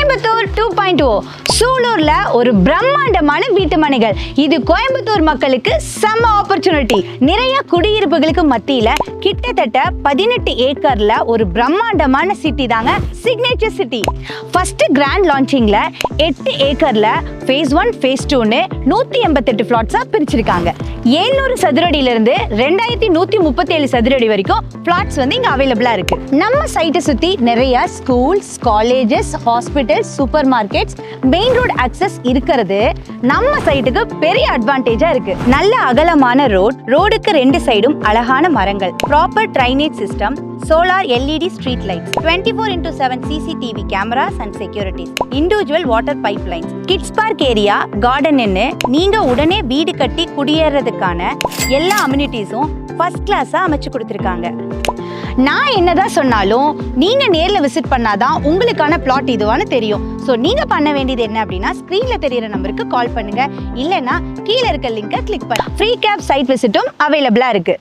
கோயம்புத்தூர் 2.0 சூலூர்ல ஒரு பிரம்மாண்டமான வீட்டு மனைகள். இது கோயம்புத்தூர் மக்களுக்கு செம்ம ஆப்பர்ச்சுனிட்டி. நிறைய குடியிருப்புகளுக்கு மத்தியில கிட்டத்தட்ட 18 ஏக்கர்ல ஒரு பிரம்மாண்டமான சிட்டி தாங்க சிக்னேச்சர் சிட்டி. ஃபர்ஸ்ட் கிராண்ட் லான்ச்சிங்ல 8 ஏக்கர்ல phase 1 phase 2ன்னு 188 பிளாட்ஸா பிரிச்சிருக்காங்க. 700 சதுரடியில இருந்து 2137 சதுரடி வரைக்கும் பிளாட்ஸ் வந்து இங்க அவைலபிளா இருக்கு. நம்ம சைட்டை சுத்தி நிறைய schools, colleges, hospitals, super markets, main road access இருக்கிறது நம்ம சைட்டுக்கு பெரிய அட்வான்டேஜா இருக்கு. நல்ல அகலமான ரோடுக்கு 2 சைடும் அழகான மரங்கள், proper drainage system, solar LED street lights, 24x7 CCTV cameras and securities, individual water pipe lines, kids park area, கார்டன்னு நீங்க உடனே வீடு கட்டி குடியேறதுக்கான எல்லா அம்யூனிட்டிஸும் ஃபர்ஸ்ட் கிளாஸா அமைச்சு கொடுத்துருக்காங்க. நான் என்னதான் சொன்னாலும் நீங்க நேர்ல விசிட் பண்ணாதான் உங்களுக்கான பிளாட் இதுவான்னு தெரியும். ஸோ நீங்க பண்ண வேண்டியது என்ன அப்படின்னா, ஸ்கிரீன்ல தெரியுற நம்பருக்கு கால் பண்ணுங்க, இல்லைன்னா கீழே இருக்க லிங்கை கிளிக் பண்ணுங்க. ஃப்ரீ கேப் சைட் விசிட்டும் அவைலபிளா இருக்கு.